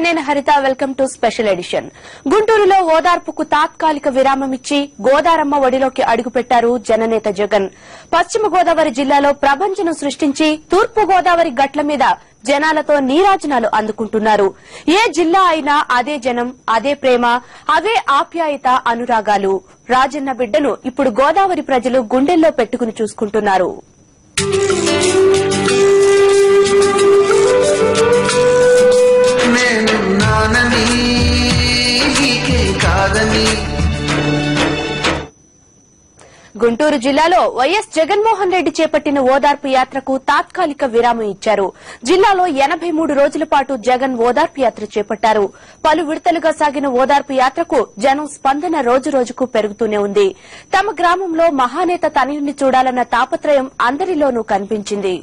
నేను Haritha. Welcome to special edition. గుంటూరులో ఓదార్పుకు తాత్కాలిక విరామం ఇచ్చి గోదారమ్మ ఒడిలోకి అడుగుపెట్టారు జననేత జగన్. పశ్చిమ గోదావరి జిల్లాలో ప్రభంజనం సృష్టించి తూర్పు గోదావరి గట్ల మీద జనాలతో నీరాజనాలు అందుకుంటున్నారు. ఏ జిల్లా అయినా అదే జనం, అదే ప్రేమ, అవే ఆప్యాయత, అనురాగాలు. రాజన్న బిడ్డను ఇప్పుడు గోదావరి ప్రజలు గుండెల్లో పెట్టుకుని చూసుకుంటున్నారు. గుంటూరు జిల్లాలో వైఎస్ జగన్మోహన్ రెడ్డి చేపట్టిన ఓదార్పు యాత్రకు తాత్కాలిక విరామం ఇచ్చారు. జిల్లాలో 83 రోజుల పాటు జగన్ ఓదార్పు యాత్ర చేపట్టారు. పలు విడతలుగా సాగిన ఓదార్పు యాత్రకు జనం స్పందన రోజురోజుకు పెరుగుతూనే ఉంది. తమ గ్రామంలో మహానేత తనయుణ్ణి చూడాలన్న తాపత్రయం అందరిలోనూ కనిపించింది.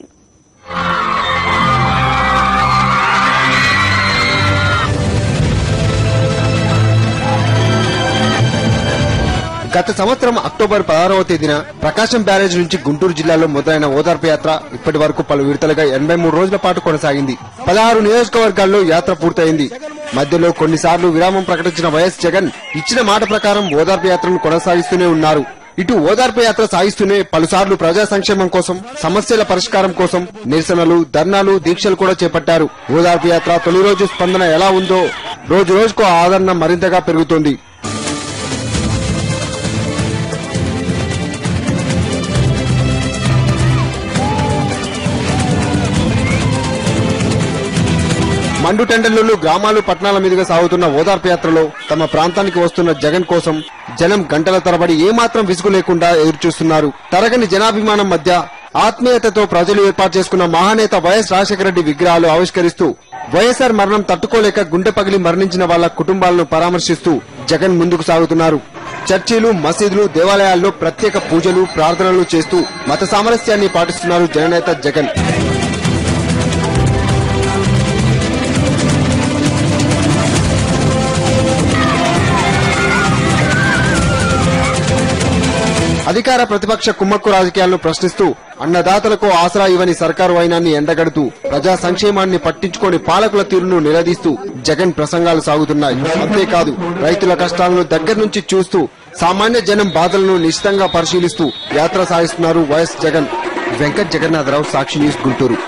గత సంవత్సరం అక్టోబర్ 16వ తేదీన ప్రకాశం బ్యారేజ్ నుంచి గుంటూరు జిల్లాలో మొదలైన ఓదార్పు యాత్ర ఇప్పటి వరకు పలు విడతలుగా 83 రోజుల పాటు కొనసాగింది. 16 నియోజకవర్గాల్లో యాత్ర పూర్తయింది. మధ్యలో కొన్నిసార్లు విరామం ప్రకటించిన వైఎస్ జగన్ ఇచ్చిన మాట ప్రకారం ఓదార్పు యాత్రను కొనసాగిస్తూనే ఉన్నారు. ఇటు ఓదార్పు యాత్ర సాగిస్తూనే పలుసార్లు ప్రజా సంక్షేమం కోసం, సమస్యల పరిష్కారం కోసం నిరసనలు, ధర్నాలు, దీక్షలు కూడా చేపట్టారు. ఓదార్పు యాత్ర తొలి రోజు స్పందన ఎలా ఉందో రోజు రోజుకు ఆదరణ మరింతగా పెరుగుతోంది. మండుటెండర్లు గ్రామాలు, పట్టణాల మీదుగా సాగుతున్న ఓదార్పు యాత్రలో తమ ప్రాంతానికి వస్తున్న జగన్ కోసం జనం గంటల తరబడి ఏమాత్రం విసుగు లేకుండా ఎదురుచూస్తున్నారు. తరగని జనాభిమానం మధ్య ఆత్మీయతతో ప్రజలు ఏర్పాటు చేసుకున్న మహానేత వైఎస్ రాజశేఖర రెడ్డి విగ్రహాలు ఆవిష్కరిస్తూ వైఎస్ఆర్ మరణం తట్టుకోలేక గుండె పగిలి మరణించిన వాళ్ల కుటుంబాలను పరామర్శిస్తూ జగన్ ముందుకు సాగుతున్నారు. చర్చిలు, మసీదులు, దేవాలయాల్లో ప్రత్యేక పూజలు, ప్రార్థనలు చేస్తూ మత సామరస్యాన్ని పాటిస్తున్నారు జననేత జగన్. అధికార ప్రతిపక్ష కుమ్మక్కు రాజకీయాలను ప్రశ్నిస్తూ అన్నదాతలకు ఆసరా ఇవ్వని సర్కారు వైనాన్ని ఎండగడుతూ ప్రజా సంక్షేమాన్ని పట్టించుకోని పాలకుల తీరును నిలదీస్తూ జగన్ ప్రసంగాలు సాగుతున్నాయి. అంతేకాదు రైతుల కష్టాలను దగ్గర నుంచి చూస్తూ సామాన్య జనం బాధలను నిశితంగా పరిశీలిస్తూ యాత్ర సాగిస్తున్నారు వైఎస్ జగన్. వెంకట్ జగన్నాథరావు, సాక్షి న్యూస్, గుంటూరు.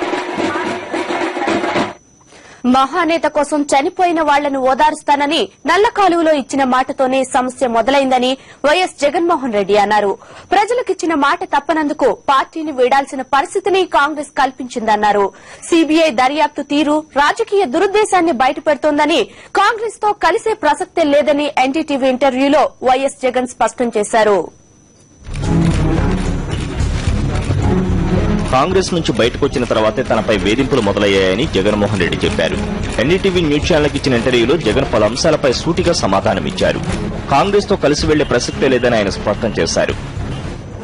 మహానేత కోసం చనిపోయిన వాళ్లను ఓదారుస్తానని నల్ల కాలువలో ఇచ్చిన మాటతోనే సమస్య మొదలైందని వైఎస్ జగన్మోహన్ రెడ్డి అన్నారు. ప్రజలకిచ్చిన మాట తప్పనందుకు పార్టీని వీడాల్సిన పరిస్థితిని కాంగ్రెస్ కల్పించిందన్నారు. సీబీఐ దర్యాప్తు తీరు రాజకీయ దురుద్దేశాన్ని బయటపెడుతోందని, కాంగ్రెస్ తో కలిసే ప్రసక్తే లేదని ఎన్డీటీవీ ఇంటర్వ్యూలో వైఎస్ జగన్ స్పష్టం చేశారు. కాంగ్రెస్ నుంచి బయటకొచ్చిన తర్వాతే తనపై వేధింపులు మొదలయ్యాయని జగన్మోహన్ రెడ్డి చెప్పారు. ఎన్డీటీవీ న్యూస్ ఛానల్కి ఇచ్చిన ఇంటర్వ్యూలో జగన్ పలు అంశాలపై సూటిగా సమాధానమిచ్చారు. కాంగ్రెస్ తో కలిసి వెళ్లే ప్రసక్తే లేదని ఆయన స్పష్టం చేశారు.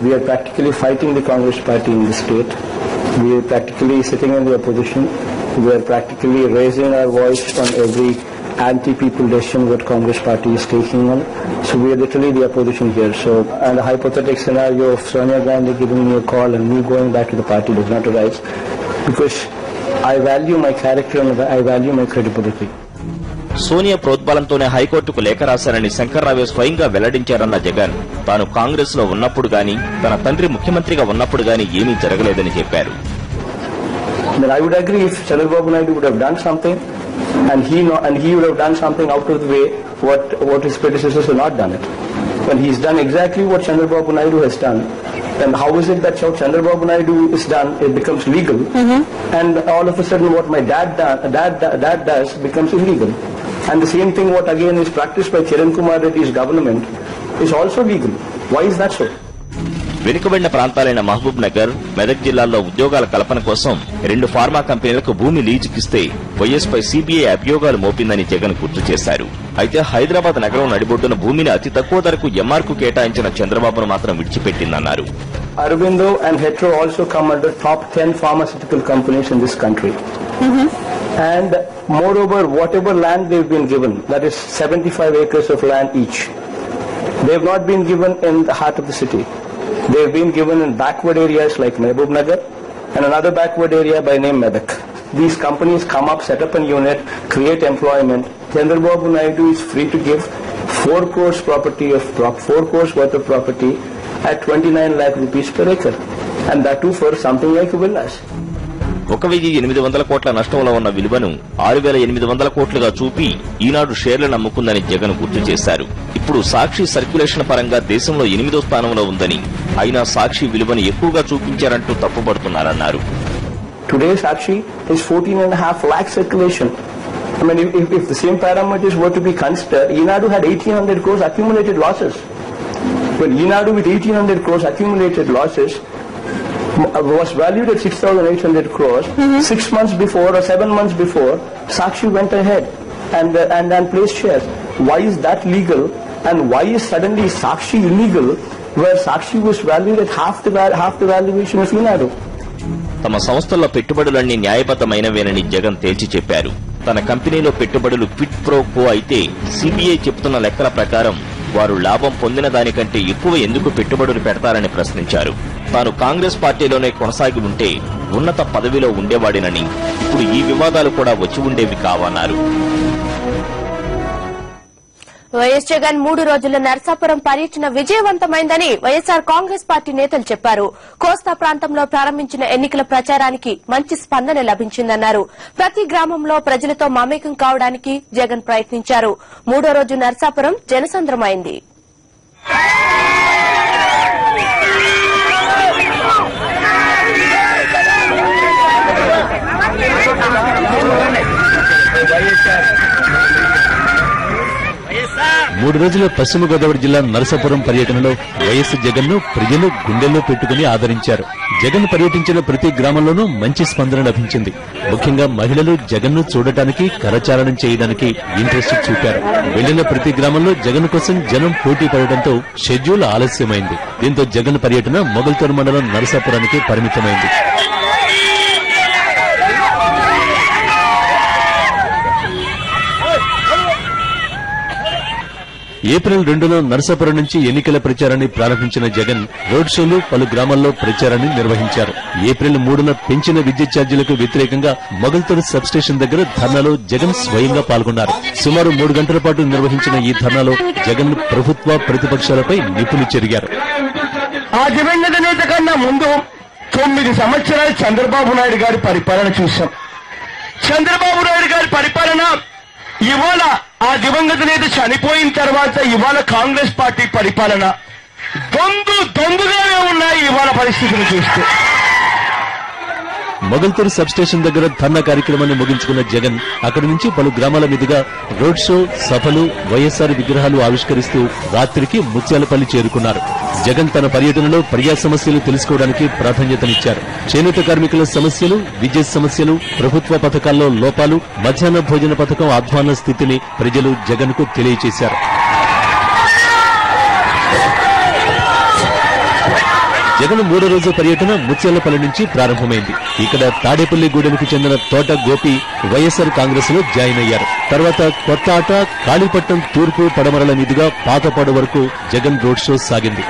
We are practically fighting the Congress party in the state. We are practically sitting in the opposition. We are practically raising our voice on every anti-people decision what Congress party is taking on. So we are literally the opposition here. So, and a hypothetical scenario of Sonia Gandhi giving me a call and me going back to the party does not arise, because I value my character and I value my credibility. Sonia ప్రోద్బలంతోనే హైకోర్టుకు లేఖ రాశారని శంకర్రావు స్వయంగా వెల్లడించారన్న జగన్, తాను కాంగ్రెస్ లో ఉన్నప్పుడు గాని, తన తండ్రి ముఖ్యమంత్రిగా ఉన్నప్పుడు గాని ఏమీ జరగలేదని చెప్పారు. I would agree if Chandrababu Naidu would have done something, and he would have done something out of the way what his predecessors have not done it. When he's done exactly what Chandrababu Naidu has done, then how is it that what Chandrababu Naidu is done, it becomes legal, and all of a sudden what my dad does becomes illegal, and the same thing what again is practiced by Kiran Kumar Reddy's government is also legal. Why is that so? వెనుకబడిన ప్రాంతాలైన మహబూబ్ నగర్, మెదక్ జిల్లాల్లో ఉద్యోగాల కల్పన కోసం 2 pharma కంపెనీలకు భూమి లీజుకిస్తే YS పై CBI అభియోగాలు మోపిందని జగన్ గుర్తు చేశారు. అయితే హైదరాబాద్ నగరం నడిబొడ్డున భూమిని అతి తక్కువ ధరకు ఎంఆర్కు కేటాయించిన చంద్రబాబును మాత్రం విడిచిపెట్టిందన్నారు. Aurobindo and Hetero also come under top 10 pharmaceutical companies in this country. And moreover, whatever land they've been given, that is 75 acres of land each, they have not been given in the heart of the city. They have been given in backward areas like Mehboob Nagar and another backward area by name Medak. these companies come up, set up a unit, create employment. Chandrababu Naidu is free to give 4 crores worth of property at 29 lakh rupees per acre, and that too for something like villas. 1,800 కోట్ల నష్టంలో ఉన్న విలువను 6,800 కోట్లుగా చూపి ఈనాడు షేర్లను అమ్ముకుందని జగన్ గుర్తు చేశారు. ఇప్పుడు సాక్షి circulation పరంగా దేశంలో 8వ స్థానంలో ఉందని, అయినా సాక్షి విలువను ఎక్కువగా చూపించారంటూ తప్పుపడుతున్నారన్నారు. Today Sakshi is 14.5 lakh circulation. I mean, if the same parameters were to be considered, Enadu had 1,800 crores accumulated losses. When Enadu with 1,800 crores accumulated losses was valued at 6,800 crores, 6 months before or 7 months before, Sakshi went ahead and placed shares. Why is that legal? And why is suddenly Sakshi illegal, where Sakshi was valued at half the valuation of Enadu? తమ సంస్థల్లో పెట్టుబడులన్నీ న్యాయబద్దమైనవేనని జగన్ తేల్చి చెప్పారు. తన కంపెనీలో పెట్టుబడులు quid pro కో అయితే CBI చెబుతున్న లెక్కల ప్రకారం వారు లాభం పొందిన దానికంటే ఎక్కువ ఎందుకు పెట్టుబడులు పెడతారని ప్రశ్నించారు. తాను కాంగ్రెస్ పార్టీలోనే కొనసాగి ఉంటే ఉన్నత పదవిలో ఉండేవాడినని, ఇప్పుడు ఈ వివాదాలు కూడా వచ్చి ఉండేవి కావన్నారు. వైఎస్ జగన్ 3 రోజుల నరసాపురం పర్యటన విజయవంతమైందని వైఎస్సార్ కాంగ్రెస్ పార్టీ నేతలు చెప్పారు. కోస్తా ప్రాంతంలో ప్రారంభించిన ఎన్నికల ప్రచారానికి మంచి స్పందన లభించిందన్నారు. ప్రతి గ్రామంలో ప్రజలతో మమేకం కావడానికి జగన్ ప్రయత్నించారు. 3వ రోజు నరసాపురం జనసంద్రమైంది. మూడు రోజుల పశ్చిమ గోదావరి జిల్లా నరసాపురం పర్యటనలో వైఎస్ జగన్ ను ప్రజలు గుండెల్లో పెట్టుకుని ఆదరించారు. జగన్ పర్యటించిన ప్రతి గ్రామంలోనూ మంచి స్పందన లభించింది. ముఖ్యంగా మహిళలు జగన్ ను చూడటానికి, కరచాలనం చేయడానికి ఇంట్రెస్ట్ చూపారు. వెళ్లిన ప్రతి గ్రామంలో జగన్ కోసం జనం పోటీ పడడంతో షెడ్యూల్ ఆలస్యమైంది. దీంతో జగన్ పర్యటన మొగల్తూరు మండలం నరసాపురానికి పరిమితమైంది. ఏప్రిల్ 2లో నరసాపురం నుంచి ఎన్నికల ప్రచారాన్ని ప్రారంభించిన జగన్ రోడ్ షోలు, పలు గ్రామాల్లో ప్రచారాన్ని నిర్వహించారు. ఏప్రిల్ 3న పెంచిన విద్యుత్ ఛార్జీలకు వ్యతిరేకంగా మొగల్తూరు సబ్ స్టేషన్ దగ్గర ధర్నాలో జగన్ స్వయంగా పాల్గొన్నారు. సుమారు 3 గంటల పాటు నిర్వహించిన ఈ ధర్నాలో జగన్ ప్రభుత్వ ప్రతిపక్షాలపై నిప్పులు చెరిగారు. ఆ దివంగత నేత కన్నా ముందు 9 సంవత్సరాలు చంద్రబాబు నాయుడు గారి పరిపాలన చూశాం. చంద్రబాబు నాయుడు గారి పరిపాలన ఇవాళ ఆ దివంగత నేత చనిపోయిన తర్వాత ఇవాళ కాంగ్రెస్ పార్టీ పరిపాలన దొందుగానే ఉన్నాయి. ఇవాళ పరిస్థితులు చూస్తే మొగల్తూరు సబ్ స్టేషన్ దగ్గర ధర్నా కార్యక్రమాన్ని ముగించుకున్న జగన్ అక్కడి నుంచి పలు గ్రామాల మీదుగా రోడ్ షో, సభలు, వైఎస్సార్ విగ్రహాలు ఆవిష్కరిస్తూ రాత్రికి ముత్యాలపల్లి చేరుకున్నారు. జగన్ తన పర్యటనలో ప్రజా సమస్యలు తెలుసుకోవడానికి ప్రాధాన్యతనిచ్చారు. చేనేత కార్మికుల సమస్యలు, విద్యుత్ సమస్యలు, ప్రభుత్వ పథకాల్లో లోపాలు, మధ్యాహ్న భోజన పథకం అధ్వాన స్థితిని ప్రజలు జగన్ కు తెలియజేశారు. జగన్ 3వ రోజు పర్యటన ముత్యాలపల్లి నుంచి ప్రారంభమైంది. ఇక్కడ తాడేపల్లిగూడెంకు చెందిన తోట గోపి వైఎస్సార్ కాంగ్రెస్ లో జాయిన్ అయ్యారు. తర్వాత కొత్త ఆట, కాళీపట్నం తూర్పు పడమరల మీదుగా పాతపాడు వరకు జగన్ రోడ్ షో సాగింది.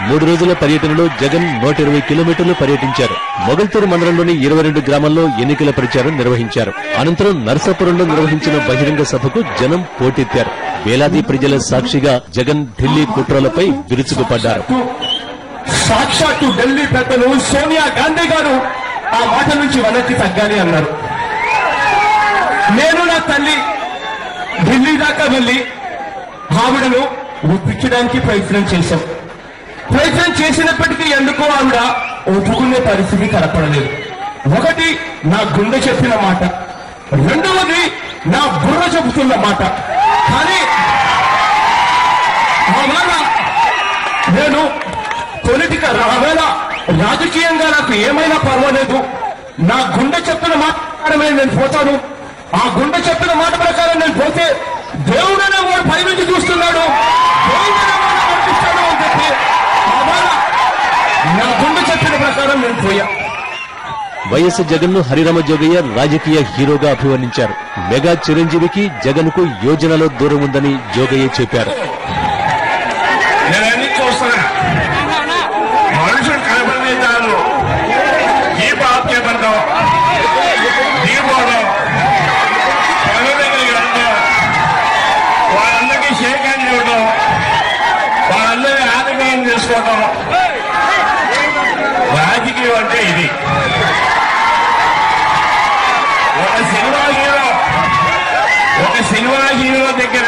మూడు రోజుల పర్యటనలో జగన్ 120 కిలోమీటర్లు పర్యటించారు. మొగల్తూరు మండలంలోని 22 గ్రామాల్లో ఎన్నికల ప్రచారం నిర్వహించారు. అనంతరం నరసాపురంలో నిర్వహించిన బహిరంగ సభకు జనం పోటెత్తారు. వేలాది ప్రజల సాక్షిగా జగన్ ఢిల్లీ కుట్రలపై విరుచుకుపడ్డారు. సాక్షాత్తు ఢిల్లీ పెద్దలు సోనియా గాంధీ గారు ఆ మాట నుంచి వెనక్కి తగ్గాలి అన్నారు. నేను నా తల్లి ఢిల్లీ దాకా వెళ్లి ఆవిడను ఒప్పించడానికి ప్రయత్నం చేసినప్పటికీ ఎందుకో ఆవిడ ఒప్పుకునే పరిస్థితి కనపడలేదు. ఒకటి నా గుండె చెప్పిన మాట, రెండవది నా బుర్ర చెబుతున్న మాట. కానీ ఆవేళ నేను రాజకీయంగా నాకు ఏమైనా పర్వాలేదు, నా గుండె చెప్పిన మాట ప్రకారమే నేను పోతాను. ఆ గుండె చెప్పిన మాట ప్రకారం నేను పోతే దేవుడనే వాడు పైనుంచి చూస్తున్నాడు, దేవుడనే వాడు పంపిస్తాడు అని చెప్పి నా గుండె చెప్పిన ప్రకారం నేను పోయా. వైఎస్ జగన్ ను హరిరామ జోగయ్య రాజకీయ హీరోగా అభివర్ణించారు. మెగా చిరంజీవికి జగన్ కు యోజనలో దూరం ఉందని జోగయ్య చెప్పారు. నేను అనుకుంటాము. రాజకీయం అంటే ఇది. ఒక సినిమా హీరో దగ్గర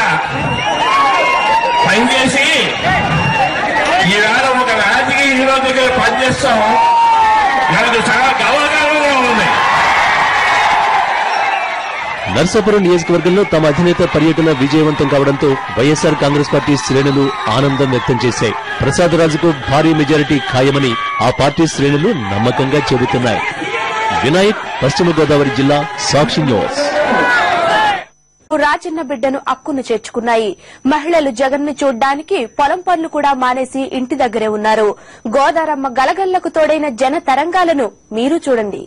పనిచేసి ఈవేళ ఒక రాజకీయ హీరో దగ్గర పనిచేస్తాం. మనకు చాలా గౌరవంగా ఉంది. నర్సాపురం నియోజకవర్గంలో తమ అధినేత పర్యటన విజయవంతం కావడంతో వైఎస్ఆర్ కాంగ్రెస్ పార్టీ శ్రేణులు ఆనందం వ్యక్తం చేశాయి. ప్రసాదరాజుకు భారీ మెజారిటీ ఖాయమని ఆ పార్టీ శ్రేణులు నమ్మకంగా చెబుతున్నాయి. వినాయక్, పశ్చిమ గోదావరి జిల్లా, సాక్షి న్యూస్. రాజన్న బిడ్డను అక్కును చేర్చుకున్నాయి. మహిళలు జగన్ ను చూడ్డానికి పొలం పనులు కూడా మానేసి ఇంటి దగ్గరే ఉన్నారు. గోదారమ్మ గలగల్లకు తోడైన జన తరంగాలను మీరు చూడండి.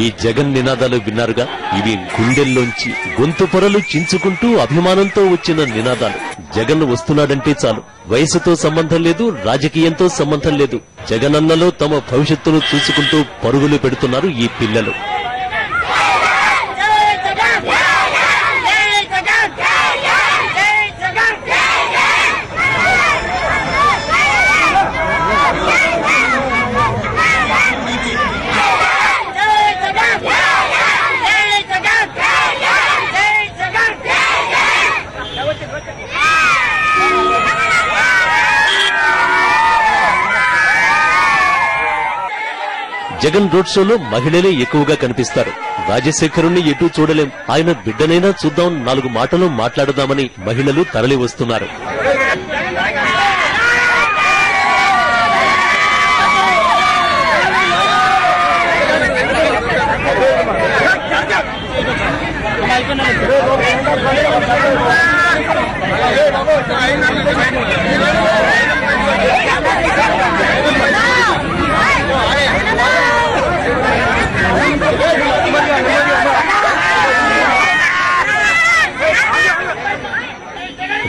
ఈ జగన్ నినాదాలు విన్నారుగా. ఇవి గుండెల్లోంచి గొంతు పొరలు చించుకుంటూ అభిమానంతో వచ్చిన నినాదాలు. జగన్ వస్తున్నాడంటే చాలు, వయసుతో సంబంధం లేదు, రాజకీయంతో సంబంధం లేదు. జగనన్నలో తమ భవిష్యత్తును చూసుకుంటూ పరుగులు పెడుతున్నారు ఈ పిల్లలు. జగన్ రోడ్ షోలో మహిళలే ఎక్కువగా కనిపిస్తారు. రాజశేఖరుణ్ణి ఎటూ చూడలేం, ఆయన బిడ్డనైనా చూద్దాం, 4 మాటలు మాట్లాడదామని మహిళలు తరలి వస్తున్నారు.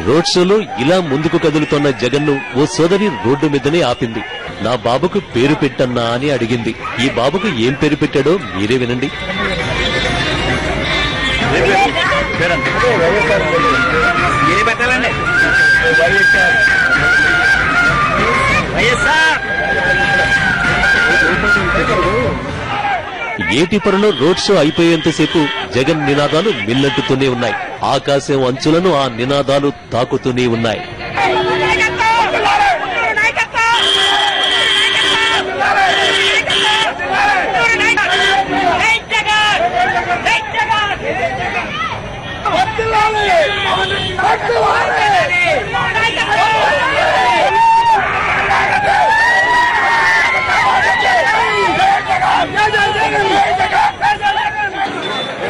రోడ్ షోలో ఇలా ముందుకు కదులుతోన్న జగన్ ను ఓ సోదరి రోడ్డు మీదనే ఆపింది. నా బాబుకు పేరు పెట్టన్నా అని అడిగింది. ఈ బాబుకు ఏం పేరు పెట్టాడో మీరే వినండి. ఏటిపరలో రోడ్ షో అయిపోయేంతసేపు జగన్ నినాదాలు మిన్నట్టుతూనే ఉన్నాయి. ఆకాశం అంచులను ఆ నినాదాలు తాకుతూనే ఉన్నాయి.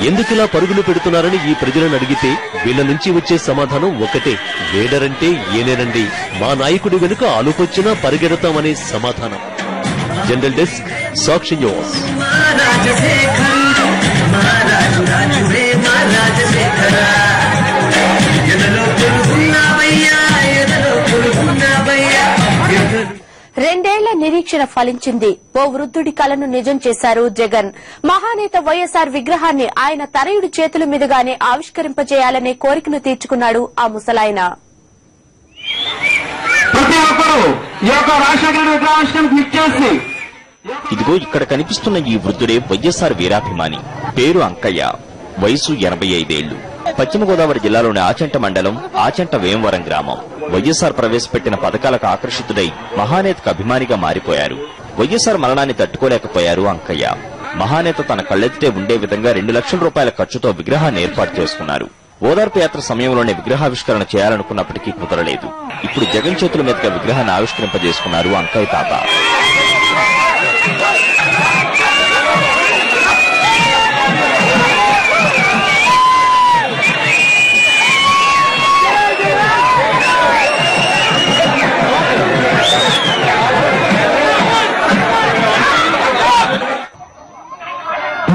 ఎందుకిలా పరుగులు పెడుతున్నారని ఈ ప్రజలను అడిగితే వీళ్ల నుంచి వచ్చే సమాధానం ఒకటే, లీడరంటే ఏనేనండి, మా నాయకుడి వెనుక ఆలోపొచ్చినా పరిగెడతామనే సమాధానం. జనరల్ డెస్క్, సాక్షి న్యూస్. రెండేళ్ల నిరీక్షణ ఫలించింది. ఓ వృద్ధుడి కలను నిజం చేశారు జగన్. మహానేత వైఎస్ఆర్ విగ్రహాన్ని ఆయన తనయుడి చేతుల మీదుగానే ఆవిష్కరింపజేయాలనే కోరికను తీర్చుకున్నాడు ఆ ముసలాయన. ఇదిగో ఇక్కడ కనిపిస్తున్న ఈ వృద్ధుడే వైఎస్ఆర్ వీరాభిమాని. పేరు అంకయ్య, వయసు 85 ఏళ్లు. పశ్చిమ గోదావరి జిల్లాలోని ఆచంట మండలం, ఆచంట వేమవరం గ్రామం. వైఎస్ఆర్ ప్రవేశపెట్టిన పథకాలకు ఆకర్షితుడై మహానేతకు అభిమానిగా మారిపోయారు. వైఎస్ఆర్ మరణాన్ని తట్టుకోలేకపోయారు అంకయ్య. మహానేత తన కళ్లెదుటే ఉండే విధంగా 2 లక్షల రూపాయల ఖర్చుతో విగ్రహాన్ని ఏర్పాటు చేసుకున్నారు. ఓదార్పు యాత్ర సమయంలోనే విగ్రహావిష్కరణ చేయాలనుకున్నప్పటికీ కుదరలేదు. ఇప్పుడు జగన్ చేతుల మీదుగా విగ్రహాన్ని ఆవిష్కరింపజేసుకున్నారు అంకయ్య తాత.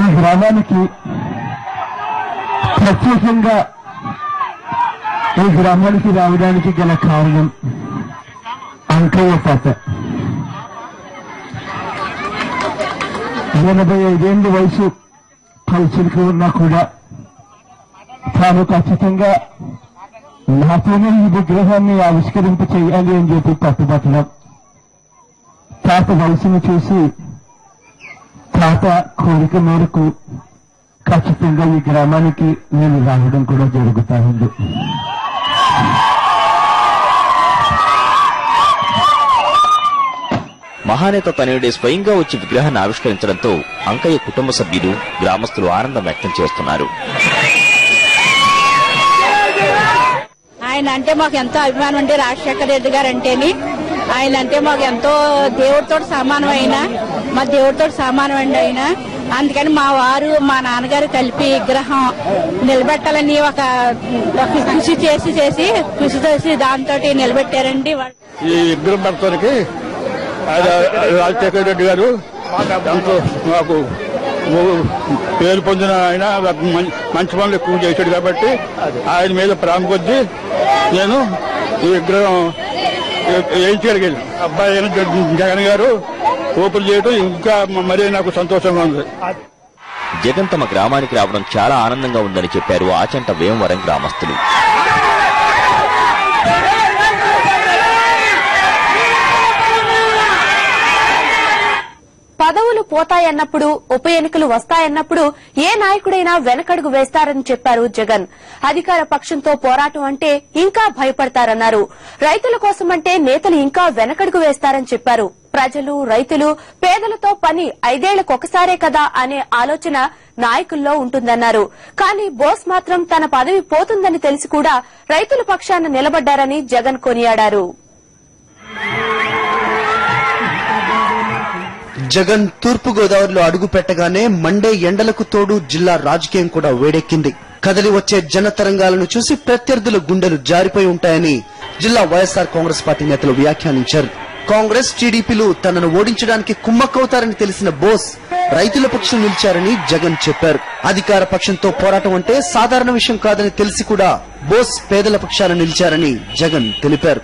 ఈ గ్రామానికి ప్రత్యేకంగా ఈ గ్రామానికి రావడానికి గల కారణం అంకయ్య తాత. 85 ఏళ్ల వయసు పరిస్థితికి ఉన్నా కూడా తాను ఖచ్చితంగా నాతోనే ఈ విగ్రహాన్ని ఆవిష్కరింప చేయాలి అని చెప్పి పట్టుబట్టడం, తాత వయసును చూసి తాత కోరిక మేరకు ఖచ్చితంగా ఈ గ్రామానికి నేను రావడం కూడా జరుగుతా ఉంది. మహానేత తనయుడే స్వయంగా వచ్చి విగ్రహాన్ని ఆవిష్కరించడంతో అంకయ్య కుటుంబ సభ్యులు, గ్రామస్తులు ఆనందం వ్యక్తం చేస్తున్నారు. ఆయన అంటే మాకు ఎంతో అభిమానం అండి. రాజశేఖర రెడ్డి గారు అంటేని ఆయన అంటే మాకు ఎంతో దేవుడితో సమానమైన, మా దేవుడితో సమానమైన ఆయన. అందుకని మా వారు మా నాన్నగారు కలిపి విగ్రహం నిలబెట్టాలని ఒక కృషి చేసి దాంతో నిలబెట్టారండి. ఈ విగ్రహం పెడతానికి రాజశేఖర రెడ్డి గారు ఎంతో మాకు పేరు పొందిన ఆయన, మంచి పనులు ఎక్కువ చేశాడు కాబట్టి ఆయన మీద ప్రేమ కొద్దీ నేను ఈ విగ్రహం వేయించగలిగాను. అబ్బాయి అయిన జగన్ గారు ఓపెన్ చేయడం ఇంకా మరీ నాకు సంతోషంగా ఉంది. జగన్ తమ గ్రామానికి రావడం చాలా ఆనందంగా ఉందని చెప్పారు ఆచంట వేమవరం గ్రామస్తులు. పదవులు పోతాయన్నప్పుడు, ఉప ఎన్నికలు వస్తాయన్నప్పుడు ఏ నాయకుడైనా వెనకడుగు వేస్తారని చెప్పారు జగన్. అధికార పక్షంతో పోరాటం అంటే ఇంకా భయపడతారన్నారు. రైతుల కోసమంటే నేతలు ఇంకా వెనకడుగు వేస్తారని చెప్పారు. ప్రజలు, రైతులు, పేదలతో పని 5 ఏళ్లకొకసారే కదా అనే ఆలోచన నాయకుల్లో ఉంటుందన్నారు. కానీ బోస్ మాత్రం తన పదవి పోతుందని తెలిసి కూడా రైతుల పక్షాన నిలబడ్డారని జగన్ కొనియాడారు. జగన్ తూర్పు గోదావరిలో అడుగు పెట్టగానే మండే ఎండలకు తోడు జిల్లా రాజకీయం కూడా వేడెక్కింది. కదలి వచ్చే జన తరంగాలను చూసి ప్రత్యర్థుల గుండెలు జారిపోయి ఉంటాయని జిల్లా వైఎస్ఆర్ కాంగ్రెస్ పార్టీ నేతలు వ్యాఖ్యానించారు. కాంగ్రెస్, టీడీపీలు తనను ఓడించడానికి కుమ్మక్కవుతారని తెలిసిన బోస్ రైతుల పక్షం నిలిచారని జగన్ చెప్పారు. అధికార పక్షంతో పోరాటం అంటే సాధారణ విషయం కాదని తెలిసి కూడా బోస్ పేదల పక్షాన నిలిచారని జగన్ తెలిపారు.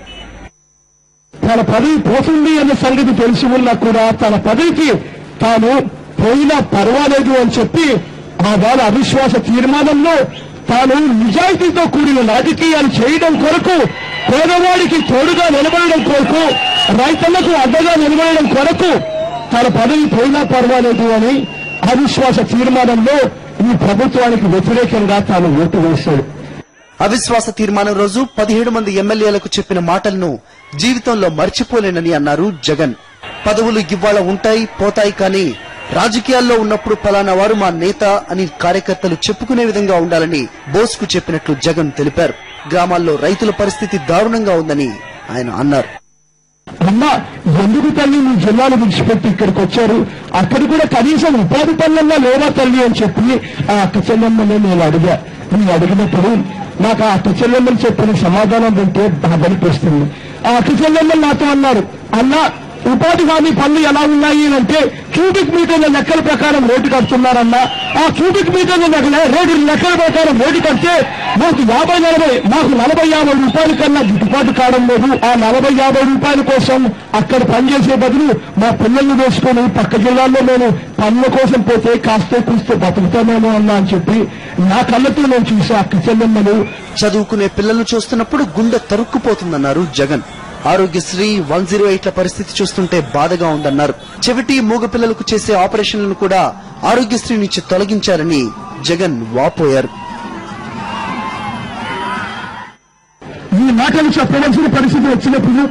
తన పదవి పోతుంది అనే సంగతి తెలిసి ఉన్నా కూడా తన పదవికి తాను పోయినా పర్వాలేదు అని చెప్పి ఆ వాళ్ళ అవిశ్వాస తీర్మానంలో తాను నిజాయితీతో కూడిన రాజకీయాలు చేయడం కొరకు, పేదవాడికి తోడుగా నిలబడడం కొరకు, రైతులకు అడ్డగా నిలబడడం కొరకు తన పదవి పోయినా పర్వాలేదు అని అవిశ్వాస తీర్మానంలో ఈ ప్రభుత్వానికి వ్యతిరేకంగా తాను ఓటు వేశాడు. అవిశ్వాస తీర్మానం రోజు 17 మంది ఎమ్మెల్యేలకు చెప్పిన మాటలను జీవితంలో మర్చిపోలేనని అన్నారు జగన్. పదవులు ఇవాళ ఉంటాయి, పోతాయి, కానీ రాజకీయాల్లో ఉన్నప్పుడు పలానా వారు మా నేత అని కార్యకర్తలు చెప్పుకునే విధంగా ఉండాలని బోస్ కు చెప్పినట్లు జగన్ తెలిపారు. గ్రామాల్లో రైతుల పరిస్థితి దారుణంగా ఉందని ఆయన అన్నారు. అమ్మా, ఎందుకు తల్లి మీ జిల్లాలు విడిచిపెట్టి ఇక్కడికి వచ్చారు? అక్కడ కూడా కనీసం ఉపాధి పనులన్నా లేవా తల్లి అని చెప్పి ఆ అక్క చెల్లెమ్మని నేను అడిగినప్పుడు నాకు ఆ అక్క చెల్లెమ్మని చెప్పిన సమాధానం వింటే బాధనిపిస్తుంది. ఆ అక్క చెల్లెమ్మని నాతో అన్నారు, అన్నా ఉపాధి హామీ పనులు ఎలా ఉన్నాయి అంటే క్యూబిక్ మీటర్ల లెక్కల ప్రకారం రేటు కడుతున్నారన్నా. ఆ క్యూబిక్ మీటర్ల రేటు లెక్కల ప్రకారం రేటు కడితే మాకు 40-50 రూపాయల కన్నా గిట్టుబాటు కావడం లేదు. ఆ 40-50 రూపాయల కోసం అక్కడ పనిచేసే బదులు మా పిల్లల్ని వేసుకుని పక్క జిల్లాల్లో నేను పనుల కోసం పోతే కాస్త కూస్తే బతుకుతామేమో అన్నా అని చెప్పి నా కళ్ళతో నేను చూసే అక్క చెల్లెమ్మలు. చదువుకునే పిల్లలను చూస్తున్నప్పుడు గుండె తరుక్కుపోతుందన్నారు జగన్. ఆరోగ్యశ్రీ 108ల పరిస్థితి చూస్తుంటే బాధగా ఉందన్నారు. చెవిటి, మూగ పిల్లలకు చేసే ఆపరేషన్లను కూడా ఆరోగ్యశ్రీ నుంచి తొలగించారని జగన్ వాపోయారు. ఈ మాటలు చెప్పవలసిన పరిస్థితి వచ్చినప్పుడు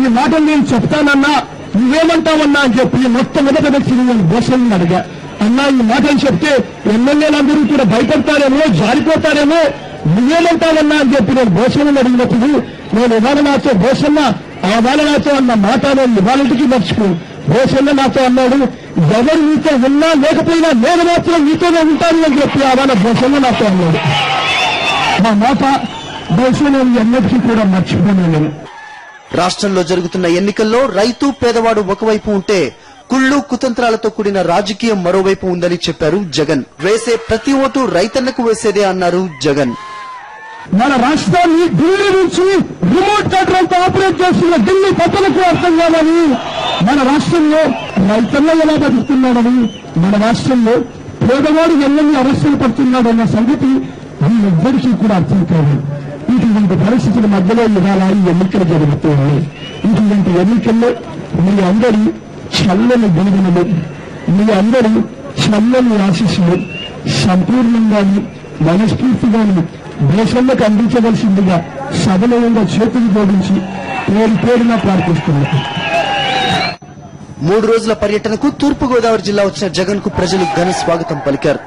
ఈ మాటలు నేను చెప్తానన్నా నువ్వేమంటావన్నా అని చెప్పి మొట్టమొదటి వ్యక్తి నేను బోసల్ని అడిగా. అన్నా ఈ మాటలు చెప్తే ఎమ్మెల్యేలందరూ కూడా భయపడతారేమో, జారిపోతారేమో, నువ్వేమంటావన్నా అని చెప్పి నేను బోసల్ని అడిగినప్పుడు నేను ఇవాళ నాతో బోసన్న ఆ వాళ్ళ నాతో అన్న మాట నేను ఇవాళకి మర్చిపోయి బోసన్న నాతో అన్నాడు, ఎవరు నీతో ఉన్నా లేకపోయినా నేను మాత్రం నీతోనే ఉంటాను అని చెప్పి ఆ వాళ్ళ బోసన్న నాతో అన్నాడు. మా మాట బహుశా నేను ఎన్నటికీ కూడా మర్చిపోయాను. రాష్ట్రంలో జరుగుతున్న ఎన్నికల్లో రైతు, పేదవాడు ఒకవైపు ఉంటే కుళ్ళు, కుతంత్రాలతో కూడిన రాజకీయం మరోవైపు ఉందని చెప్పారు జగన్. వేసే ప్రతి ఓటు రైతన్నకు వేసేదే అన్నారు జగన్. మన రాష్ట్రాన్ని ఢిల్లీ నుంచి రిమోట్ కంట్రోల్తో ఆపరేట్ చేస్తున్న ఢిల్లీ పెద్దలకు అర్థం కాదని, మన రాష్ట్రంలో రైతన్న ఎలా బతుకుతున్నాడని, మన రాష్ట్రంలో పేదవాడు ఎన్నెన్ని అరెస్టులు పడుతున్నాడన్న సంగతి వీళ్ళెవ్వరికీ కూడా అర్థం కాదు. ఇటువంటి పరిస్థితుల మధ్యలో ఇవాళ ఈ ఎన్నికలు జరుగుతున్నాయి. ఇటువంటి ఎన్నికల్లో మీ అందరి చల్లని దీవెనలు, మీ అందరి చల్లని ఆశీస్సులు సంపూర్ణంగాను మనస్ఫూర్తిగాను దేశంలోకి అందించవలసిందిగా సభలంగా చేతులు జోడించి పేరున ప్రార్థిస్తున్నారు. 3 రోజుల పర్యటనకు తూర్పుగోదావరి జిల్లా వచ్చిన జగన్ కు ప్రజలు ఘన స్వాగతం పలికారు.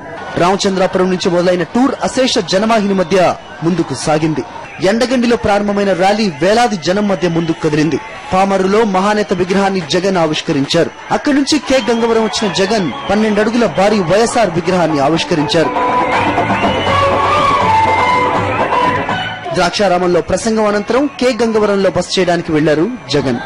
రామచంద్రాపురం నుంచి మొదలైన టూర్ అశేష జనవాహిని మధ్య ముందుకు సాగింది. ఎండగండిలో ప్రారంభమైన ర్యాలీ వేలాది జనం మధ్య ముందుకు కదిలింది. పామరులో మహానేత విగ్రహాన్ని జగన్ ఆవిష్కరించారు. అక్కడి నుంచి కె గంగవరం వచ్చిన జగన్ 12 అడుగుల భారీ వైఎస్ఆర్ విగ్రహాన్ని ఆవిష్కరించారు. ద్రాక్షారామంలో ప్రసంగం అనంతరం కె గంగవరంలో బస చేయడానికి వెళ్లారు జగన్.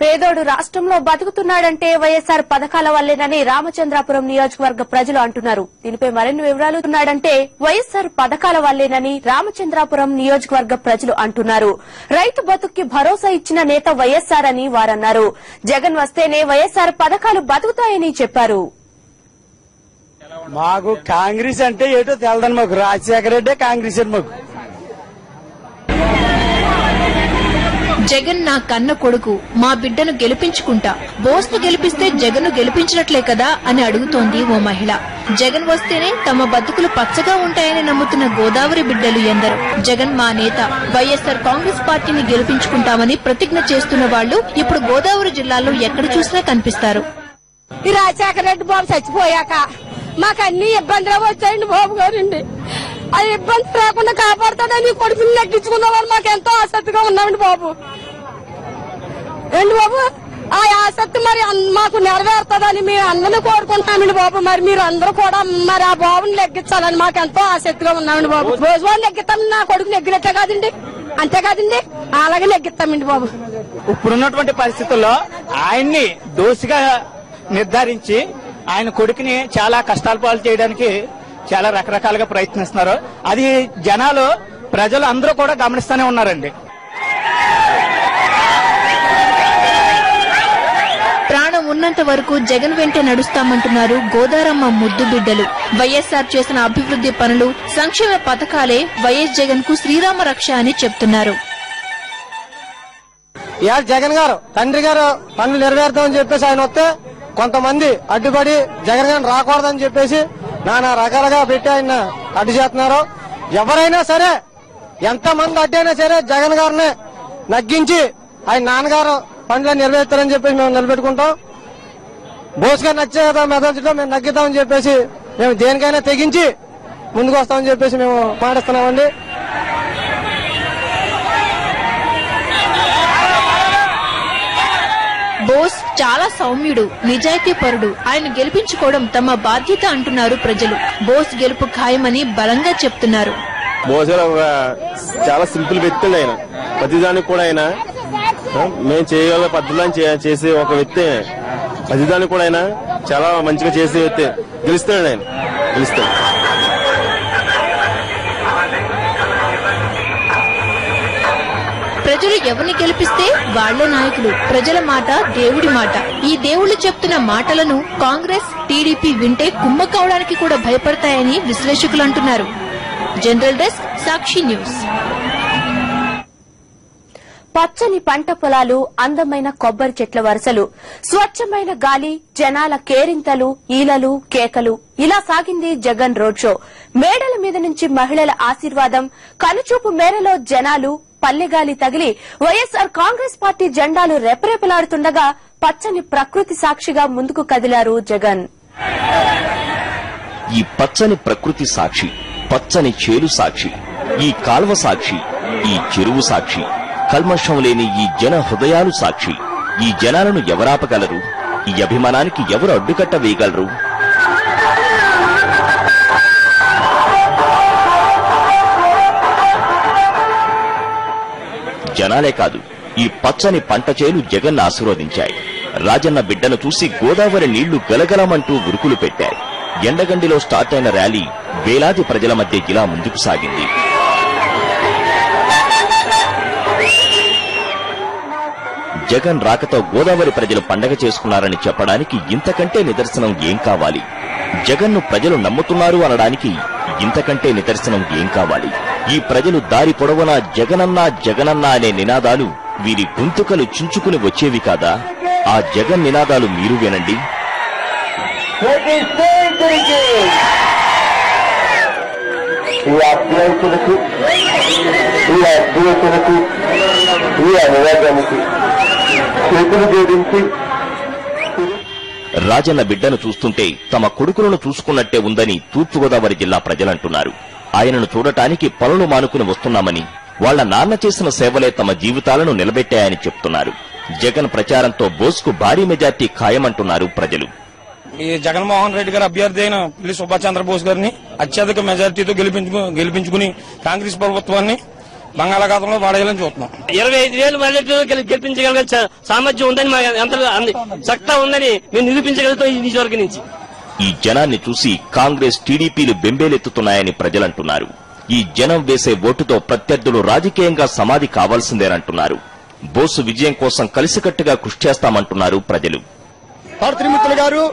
పేదోడు రాష్ట్రంలో బతుకుతున్నాడంటే వైఎస్ఆర్ పథకాల వల్లేనని రామచంద్రాపురం నియోజకవర్గ ప్రజలు అంటున్నారు. దీనిపై మరిన్ని వివరాలు ఉన్నాడంటే వైఎస్ఆర్ పథకాల వల్లేనని రామచంద్రాపురం నియోజకవర్గ ప్రజలు అంటున్నారు. రైతు బతుక్కి భరోసా ఇచ్చిన నేత వైఎస్ఆర్ అని వారన్నారు. జగన్ వస్తేనే వైఎస్ఆర్ పథకాలు బతుకుతాయని చెప్పారు. మాకు కాంగ్రెస్ అంటే ఏటో తెలదని, మాకు రాజశేఖర రెడ్డి కాంగ్రెస్ అని. మాకు జగన్ నా కన్న కొడుకు, మా బిడ్డను గెలిపించుకుంటా, బోస్ ను గెలిపిస్తే జగన్ ను గెలిపించినట్లే కదా అని అడుగుతోంది ఓ మహిళ. జగన్ వస్తేనే తమ బతుకులు పచ్చగా ఉంటాయని నమ్ముతున్న గోదావరి బిడ్డలు ఎందరో. జగన్ మా నేత, వైఎస్ఆర్ కాంగ్రెస్ పార్టీని గెలిపించుకుంటామని ప్రతిజ్ఞ చేస్తున్న వాళ్లు ఇప్పుడు గోదావరి జిల్లాలో ఎక్కడ చూసినా కనిపిస్తారు. ఈ రాజశేఖర రెడ్డి బాబు చచ్చిపోయాక మాకు అన్ని ఇబ్బందులు వచ్చాయండి బాబు గారండి. ఆ ఇబ్బంది రాకుండా కాపాడుతాడని కొడుకుని నెగ్గించుకుందామని మాకు ఎంతో ఆసక్తిగా ఉన్నామండి బాబు. ఏంటి బాబు ఆ ఆసక్తి మరి మాకు నెరవేరుతుందని మేము అందరినీ కోరుకుంటున్నామండి బాబు. మరి మీరు అందరూ కూడా మరి ఆ బాబుని నెగ్గించాలని మాకు ఎంతో ఆసక్తిగా ఉన్నామండి బాబు. రోజువారు నెగ్గిస్తామని నా కొడుకు నెగ్గినట్టే కాదండి, అంతే కాదండి, అలాగే నెగ్గిస్తామండి బాబు. ఇప్పుడున్నటువంటి పరిస్థితుల్లో ఆయన్ని దోషిగా నిర్ధారించి ఆయన కొడుకుని చాలా కష్టాల పాలు చేయడానికి చాలా రకరకాలుగా ప్రయత్నిస్తున్నారు. అది జనాలు, ప్రజలు అందరూ కూడా గమనిస్తూనే ఉన్నారండి. ప్రాణం ఉన్నంత వరకు జగన్ వెంటే నడుస్తామంటున్నారు గోదారమ్మ ముద్దు బిడ్డలు. వైఎస్ఆర్ చేసిన అభివృద్ధి పనులు, సంక్షేమ పథకాలే వైఎస్ జగన్ కు శ్రీరామ రక్ష అని చెప్తున్నారు. ఇవాళ జగన్ గారు తండ్రి గారు పనులు నెరవేరుతామని చెప్పేసి ఆయన వస్తే కొంతమంది అడ్డుపడి జగన్ గారిని రాకూడదని చెప్పేసి నానా రకాలుగా పెట్టి ఆయన అడ్డు చేస్తున్నారు. ఎవరైనా సరే, ఎంతమంది అడ్డైనా సరే జగన్ గారిని నగ్గించి ఆయన నాన్నగారు పనులు నెరవేర్తారని చెప్పేసి మేము నిలబెట్టుకుంటాం. బోస్ గారు నచ్చే కదా మెదడులో మేము నగ్గిద్దామని చెప్పేసి మేము దేనికైనా తెగించి ముందుకు వస్తామని చెప్పేసి మేము మాటిస్తున్నామండి. బోస్ చాలా సౌమ్యుడు, నిజాయితీ పరుడు, ఆయన గెలిపించుకోవడం తమ బాధ్యత అంటున్నారు ప్రజలు. బోస్ గెలుపు ఖాయమని బలంగా చెప్తున్నారు. బోస్ గారు చాలా సింపుల్ వ్యక్తి అండి. ఆయన ప్రతిదానికి కూడా ఆయన మేము చేయగల పద్ధతులను చేసే ఒక వ్యక్తి. ప్రతిదానికి కూడా ఆయన చాలా మంచిగా చేసే వ్యక్తి. గెలుస్తాడు, ఆయన గెలుస్తాడు. ప్రజలు ఎవరిని గెలిపిస్తే వాళ్లే నాయకులు. ప్రజల మాట దేవుడి మాట. ఈ దేవుళ్లు చెప్తున్న మాటలను కాంగ్రెస్, టీడీపీ వింటే కుమ్మకవడానికి కూడా భయపడతాయని విశ్లేషకులు అంటున్నారు. జనరల్ డెస్క్, సాక్షి న్యూస్. పచ్చని పంట పొలాలు, అందమైన కొబ్బరి చెట్ల వరుసలు, స్వచ్ఛమైన గాలి, జనాల కేరింతలు, ఈలలు, కేకలు, ఇలా సాగింది జగన్ రోడ్ షో. మేడల మీద నుంచి మహిళల ఆశీర్వాదం, కనుచూపు మేరలో జనాలు, పల్లెగాలి తగిలి వైఎస్ఆర్ కాంగ్రెస్ పార్టీ జెండాలు రెపరెపలాడుతుండగా పచ్చని ప్రకృతి సాక్షిగా ముందుకు కదిలారు జగన్. ఈ పచ్చని ప్రకృతి సాక్షి, పచ్చని చేలు సాక్షి, ఈ కాల్వ సాక్షి, ఈ చెరువు సాక్షి, కల్మషం లేని ఈ జన హృదయాలు సాక్షి. ఈ జనాలను ఎవరాపగలరు? ఈ అభిమానానికి ఎవరు అడ్డుకట్ట వేయగలరు? జనాలే కాదు, ఈ పచ్చని పంట చేలు జగన్ ఆశీర్వదించాయి. రాజన్న బిడ్డను చూసి గోదావరి నీళ్లు గలగలమంటూ ఉరుకులు పెట్టాయి. ఎండగండిలో స్టార్ట్ అయిన ర్యాలీ వేలాది ప్రజల మధ్య ఇలా ముందుకు సాగింది. జగన్ రాకతో గోదావరి ప్రజలు పండగ చేసుకున్నారని చెప్పడానికి ఇంతకంటే నిదర్శనం ఏం కావాలి? జగన్ను ప్రజలు నమ్ముతున్నారు అనడానికి ఇంతకంటే నిదర్శనం ఏం కావాలి? ఈ ప్రజలు దారి పొడవునా జగనన్నా జగనన్నా అనే నినాదాలు వీరి గొంతుకలు చించుకుని వచ్చేవి కాదా? ఆ జగన్ నినాదాలు మీరు వినండి. రాజన్న బిడ్డను చూస్తుంటే తమ కొడుకులను చూసుకున్నట్టే ఉందని తూర్పుగోదావరి జిల్లా ప్రజలంటున్నారు. ఆయనను చూడటానికి పనులు మానుకుని వస్తున్నామని, వాళ్ల నాన్న చేసిన సేవలే తమ జీవితాలను నిలబెట్టాయని చెప్తున్నారు. జగన్ ప్రచారంతో బోస్కు భారీ మెజార్టీ ఖాయమంటున్నారు ప్రజలు. ఈ జగన్మోహన్ రెడ్డి గారి అభ్యర్థి అయిన పిల్లి సుభాష్ చంద్రబోస్ గారిని అత్యధిక మెజార్టీతో గెలిపించుకుని కాంగ్రెస్ ప్రభుత్వాన్ని బంగాళాఖాతంలో వాడేయాలని చూస్తున్నాం. 25,000 మెజార్టీతో గెలిపించగలిగే సామర్థ్యం ఉందని సత్తా ఉందని మేము నిరూపించగలుగుతాం ఈ నియోజకవర్గం నుంచి. ఈ జనాన్ని చూసి కాంగ్రెస్ టీడీపీలు బెంబేలెత్తుతున్నాయని ప్రజలంటున్నారు. ఈ జనం వేసే ఓటుతో ప్రత్యర్థులు రాజకీయంగా సమాధి కావాల్సిందేనంటున్నారు. బోసు విజయం కోసం కలిసికట్టుగా కృషి చేస్తామంటున్నారు ప్రజలు. త్రిమూర్తులు గారు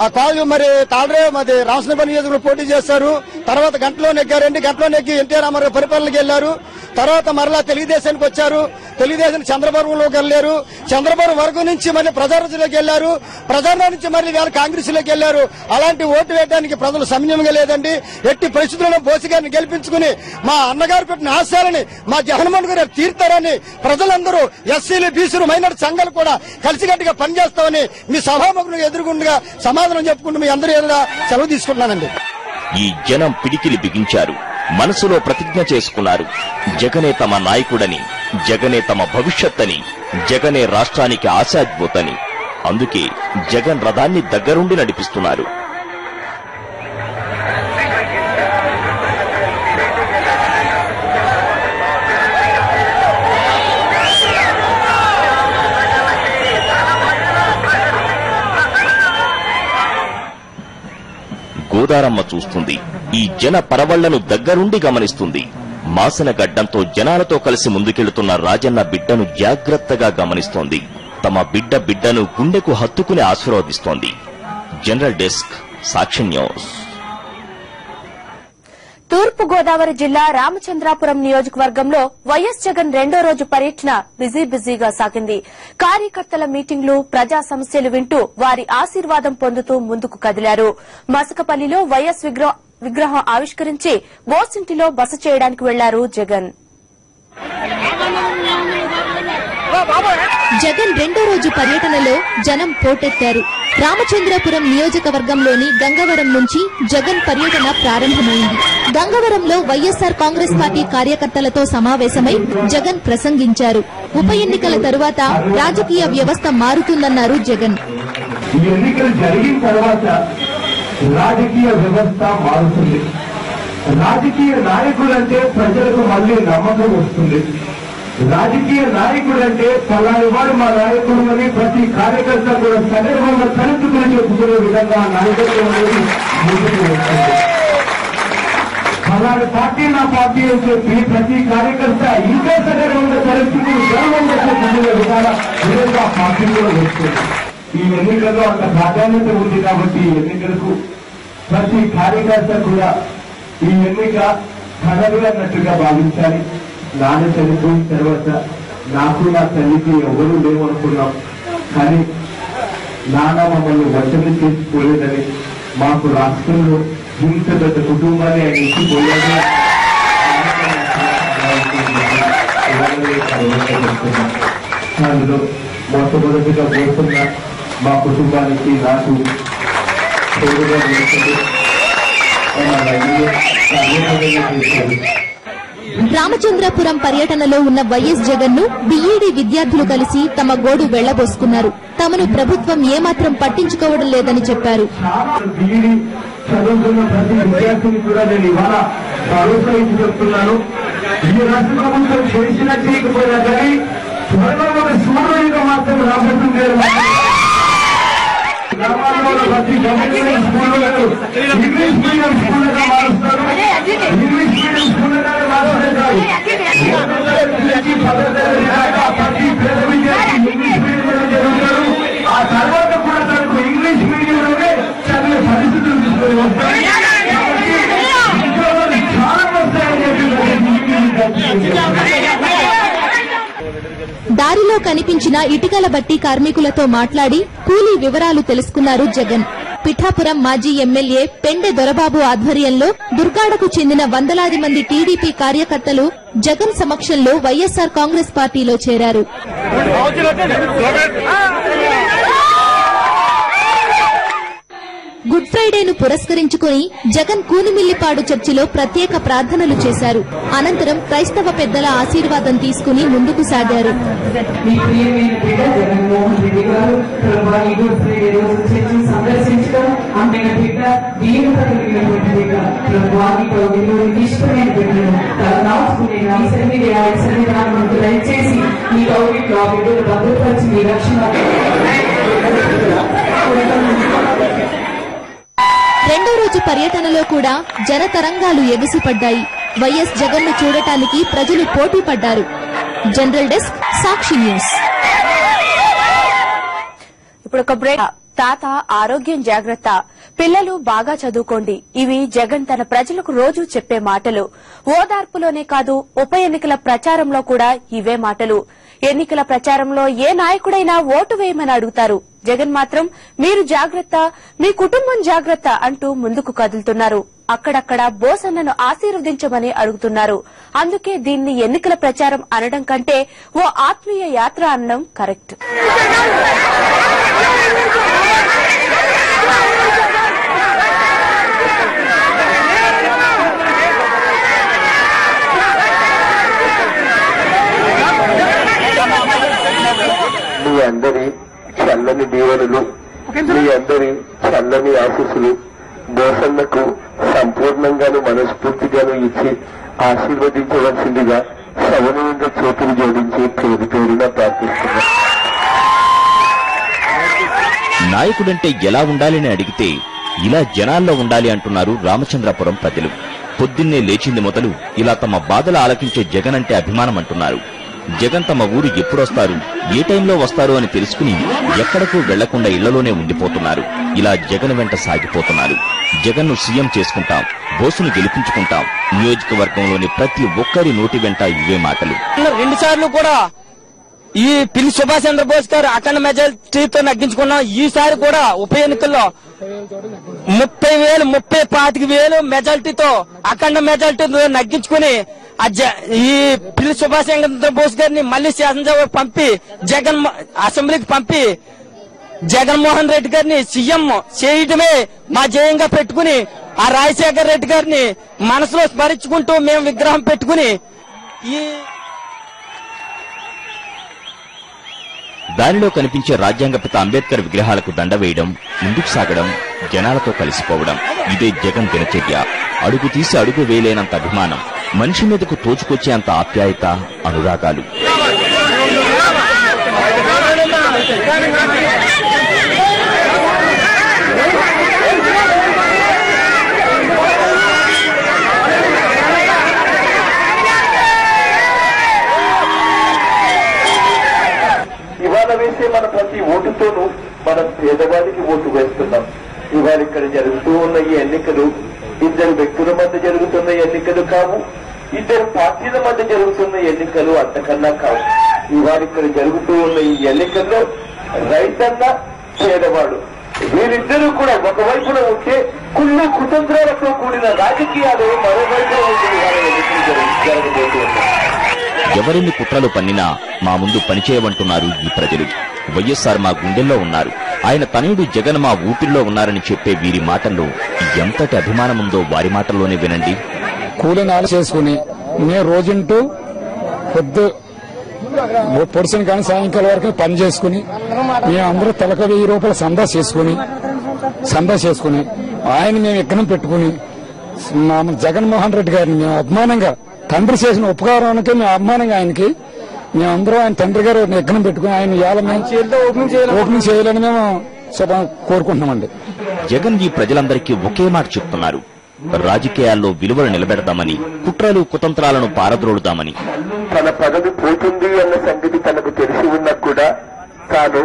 ఆ కాలు మరి తాళరే మరి రామచంద్రపురం నియోజకవర్గంలో పోటీ చేశారు. తర్వాత గంటలో నెగ్గారండి. గంటలో నెగ్గి ఎన్టీ రామారావు పరిపాలనకి వెళ్లారు. తర్వాత మరలా తెలుగుదేశానికి వచ్చారు. తెలుగుదేశం చంద్రబాబులోకి వెళ్లారు. చంద్రబాబు వర్గం నుంచి మళ్ళీ ప్రజారాజ్యంలోకి వెళ్లారు. ప్రజారాజ్యం నుంచి మళ్ళీ వేళ కాంగ్రెస్ లోకి వెళ్లారు. అలాంటి ఓటు వేయడానికి ప్రజలు సమన్వయంగా లేదండి. ఎట్టి పరిస్థితుల్లో బోసు గారిని గెలిపించుకుని మా అన్నగారు పెట్టిన ఆశయాలని మా జగన్మోహన్ గారు తీర్తారని ప్రజలందరూ ఎస్సీలు, బీసీలు, మైనార్టీ సంఘాలు కూడా కలిసికట్టుగా పనిచేస్తామని మీ సభాముఖులు ఎదురుగుండగా సమాధానం చెప్పుకుంటూ మీ అందరూ సెలవు తీసుకుంటున్నానండి. ఈ జనం పిడికిలి బిగించారు. మనసులో ప్రతిజ్ఞ చేసుకున్నారు. జగనే తమ నాయకుడని, జగనే తమ భవిష్యత్తని, జగనే రాష్ట్రానికి ఆశాజ్యోతని. అందుకే జగన్ రథాన్ని దగ్గరుండి నడిపిస్తున్నారు. గోదారమ్మ చూస్తుంది. ఈ జన పరవళ్లను దగ్గరుండి గమనిస్తుంది. మాసిన గడ్డంతో జనాలతో కలిసి ముందుకెళ్తున్న రాజన్న బిడ్డను జాగ్రత్తగా గమనిస్తోంది. తమ బిడ్డను గుండెకు హత్తుకుని ఆశీర్వదిస్తోంది. జనరల్ డెస్క్, సాక్షి న్యూస్. తూర్పు గోదావరి జిల్లా రామచంద్రాపురం నియోజకవర్గంలో వైఎస్ జగన్ రెండో రోజు పర్యటన బిజీగా సాగింది. కార్యకర్తల మీటింగ్లు, ప్రజా సమస్యలు వింటూ వారి ఆశీర్వాదం పొందుతూ ముందుకు కదిలారు. మసకపల్లిలో వైఎస్ విగ్రహం ఆవిష్కరించి బోసింటిలో బస చేయడానికి వెళ్లారు జగన్. జగన్ రెండో రోజు పర్యటనలో జనం పోటెత్తారు. రామచంద్రపురం నియోజకవర్గంలోని గంగవరం నుంచి జగన్ పర్యటన ప్రారంభమైంది. గంగవరంలో వైఎస్సార్ కాంగ్రెస్ పార్టీ కార్యకర్తలతో సమావేశమై జగన్ ప్రసంగించారు. ఉప ఎన్నికల తరువాత రాజకీయ వ్యవస్థ మారుతుందన్నారు జగన్. ఈ ఎన్నికలు జరిగిన తర్వాత రాజకీయ వ్యవస్థ మారుతుంది. రాజకీయ నాయకులంటే ప్రజలకు మళ్లీ నమ్మకం వస్తుంది. రాజకీయ నాయకుడంటే పలాని వాడు మా నాయకుడు అని ప్రతి కార్యకర్త కూడా సగర్వంగా తలెత్తుకుని చెప్పుకునే విధంగా నాయకత్వం అనేది ముందుకు వస్తుంది. పలాని పార్టీ నా పార్టీ అని చెప్పి ప్రతి కార్యకర్త ఇంకా సగర్వంగా తలెత్తుకుని గర్వంగా చెప్పుకునే విధంగా పార్టీలో వస్తుంది. ఈ ఎన్నికల్లో అంత ప్రాధాన్యత ఉంది కాబట్టి ఈ ఎన్నికలకు ప్రతి కార్యకర్త కూడా ఈ ఎన్నిక కథలు అన్నట్టుగా భావించాలి. నాన్న చనిపోయిన తర్వాత నాకు నా తల్లికి ఎవరూ లేవనుకున్నాం. కానీ నాన్న మమ్మల్ని వచనం చేసుకోలేదని, మాకు రాష్ట్రంలో ఇంత పెద్ద కుటుంబాన్ని ఆయన ఇచ్చిపోయాడు. అందులో మొట్టమొదటిగా పోతున్న మా కుటుంబానికి నాకు తోడుగా నిలిచింది. రామచంద్రపురం పర్యటనలో ఉన్న వైఎస్ జగన్ ను బీఈడీ విద్యార్థులు కలిసి తమ గోడు వెళ్లబోసుకున్నారు. తమను ప్రభుత్వం ఏమాత్రం పట్టించుకోవడం లేదని చెప్పారు. చదువుతున్న ప్రతి విద్యార్థిని కూడా నేను ఇవాళ ప్రోత్సహించి చెప్తున్నాను. ఈ రాష్ట్ర ప్రభుత్వం చేసిన చేయకపోయినా కానీ త్వరలో ఒక సూర్యుడిగా మాత్రం రాబోతుంది. గ్రామాల్లో ప్రతి గవర్నమెంట్ స్కూళ్లను ఇంగ్లీష్ మీడియం స్కూళ్లుగా మారుస్తారు. ఇంగ్లీష్ మీడియం స్కూళ్లుగా మారుస్తారు. ప్రతి పేద విద్యార్థి ఇంగ్లీష్ దారిలో కనిపించిన ఇటుకల బట్టి కార్మికులతో మాట్లాడి కూలీ వివరాలు తెలుసుకున్నారు జగన్. పిఠాపురం మాజీ ఎమ్మెల్యే పెండె దొరబాబు ఆధ్వర్యంలో దుర్గాడకు చెందిన వందలాది మంది టీడీపీ కార్యకర్తలు జగన్ సమక్షంలో వైఎస్సార్ కాంగ్రెస్ పార్టీలో చేరారు. గుడ్ ఫ్రైడేను పురస్కరించుకుని జగన్ కూనిమిల్లిపాడు చర్చిలో ప్రత్యేక ప్రార్థనలు చేశారు. అనంతరం క్రైస్తవ పెద్దల ఆశీర్వాదం తీసుకుని ముందుకు సాగారు. రెండో రోజు పర్యటనలో కూడా జనతరంగాలు ఎగిసిపడ్డాయి. వైఎస్ జగన్ ను చూడటానికి ప్రజలు పోటీ పడ్డారు. జనరల్ డెస్క్, సాక్షి న్యూస్. ఇప్పుడు ఒక బ్రేక్. తాత ఆరోగ్యం జాగ్రత్త, పిల్లలు బాగా చదువుకోండి. ఇవి జగన్ తన ప్రజలకు రోజు చెప్పే మాటలు. ఓదార్పులోనే కాదు, ఉప ఎన్నికల ప్రచారంలో కూడా ఇవే మాటలు. ఎన్నికల ప్రచారంలో ఏ నాయకుడైనా ఓటు వేయమని అడుగుతారు. జగన్ మాత్రం మీరు జాగ్రత్త, మీ కుటుంబం జాగ్రత్త అంటూ ముందుకు కదులుతున్నారు. అక్కడక్కడ బోసన్నను ఆశీర్వదించమని అడుగుతున్నారు. అందుకే దీన్ని ఎన్నికల ప్రచారం అనడం కంటే ఓ ఆత్మీయ యాత్ర అనడం కరెక్ట్. మీ అందరి చల్లని దీవెనలు, మీ అందరి చల్లని ఆశీస్సులు బోసన్నకు సంపూర్ణంగాను మనస్ఫూర్తిగాను ఇచ్చి ఆశీర్వదించవలసిందిగా సవనీయంగా చేతులు జోడించి పేరు పేరున ప్రార్థిస్తున్నా. నాయకుడంటే ఎలా ఉండాలని అడిగితే ఇలా జనాల్లో ఉండాలి అంటున్నారు రామచంద్రాపురం ప్రజలు. పొద్దున్నే లేచింది మొదలు ఇలా తమ బాధలు ఆలకించే జగన్ అంటే అభిమానం అంటున్నారు. జగన్ తమ ఊరు ఎప్పుడొస్తారు, ఏ టైంలో వస్తారు అని తెలుసుకుని ఎక్కడకు వెళ్లకుండా ఇళ్లలోనే ఉండిపోతున్నారు. ఇలా జగన్ వెంట సాగిపోతున్నారు. జగన్ ను సీఎం చేసుకుంటాం, బోసును గెలిపించుకుంటాం. నియోజకవర్గంలోని ప్రతి ఒక్కరి నోటి వెంట ఇవే మాటలు. 2 సార్లు కూడా ఈ పిల్లి సుభాష్ చంద్రబోస్ గారు అఖండ మెజారిటీతో నగ్గించుకున్నాం. ఈసారి కూడా ఉప ఎన్నికల్లో 30,000 మెజారిటీతో అఖండ మెజారిటీతో నగ్గించుకుని ఈ పిల్లి సుభాష్ చంద్రబోస్ గారిని మళ్లీ శాసనసభ పంపి అసెంబ్లీకి పంపి జగన్మోహన్ రెడ్డి గారిని సీఎం చేయడమే మా జయంగా పెట్టుకుని ఆ రాజశేఖర్ రెడ్డి గారిని మనసులో స్మరించుకుంటూ మేము విగ్రహం పెట్టుకుని దానిలో కనిపించే రాజ్యాంగపిత అంబేద్కర్ విగ్రహాలకు దండ వేయడం, ముందుకు సాగడం, జనాలతో కలిసిపోవడం ఇదే జగన్ దినచర్య. అడుగు తీసి అడుగు వేయలేనంత అభిమానం, మనిషి మీదకు తోచుకొచ్చేంత ఆప్యాయత, అనురాగాలు. ఇవాళ వేసే మన ప్రతి ఓటుతోనూ మనం పేదవాడికి ఓటు వేస్తున్నాం. ఇవాళ ఇక్కడ జరుగుతూ ఉన్న ఈ ఎన్నికలు 2 వ్యక్తుల మధ్య జరుగుతున్న ఎన్నికలు కావు, 2 పార్టీల మధ్య జరుగుతున్న ఎన్నికలు అంతకన్నా కావు. ఇవాళ ఇక్కడ జరుగుతూ ఉన్న ఈ ఎన్నికల్లో రైతన్న, పేదవాడు వీరిద్దరూ కూడా ఒకవైపున ఉంటే కుళ్ళు కుతంత్రాలతో కూడిన రాజకీయాలు మరోవైపున ఉంటుంది. జరగబోతూ ఉన్నాయి. ఎవరిని కుట్రలు పన్నినా మా ముందు పనిచేయమంటున్నారు ఈ ప్రజలు. వైఎస్సార్ మా గుండెల్లో ఉన్నారు, ఆయన తనయుడు జగన్ మా ఊపిరిలో ఉన్నారని చెప్పే వీరి మాటల్లో ఎంతటి అభిమానముందో వారి మాటల్లోనే వినండి. కూలీనాలు చేసుకుని మేము రోజంటూ పొడిసిన కానీ సాయంకాలం వరకు పని చేసుకుని మేమందరూ తలక 1000 రూపాయలు సందా చేసుకుని ఆయన మేము ఎక్కడం పెట్టుకుని జగన్మోహన్ రెడ్డి గారిని మేము అభిమానంగా తండ్రి చేసిన ఉపకారానికి మేము అభిమానంగా ఆయనకి మేమందరూ ఆయన తండ్రి గారు ఎక్కడం పెట్టుకుని ఆయన ఓపెనింగ్ చేయాలని మేము కోరుకుంటున్నామండి. జగన్ ఈ ప్రజలందరికీ ఒకే మాట చెప్తున్నారు. రాజకీయాల్లో విలువలు నిలబెడదామని, కుట్రలు కుతంత్రాలను పారద్రోలుదామని. తన పదవి పోతుంది అన్న సంగతి తనకు తెలిసి ఉన్నా కూడా తాను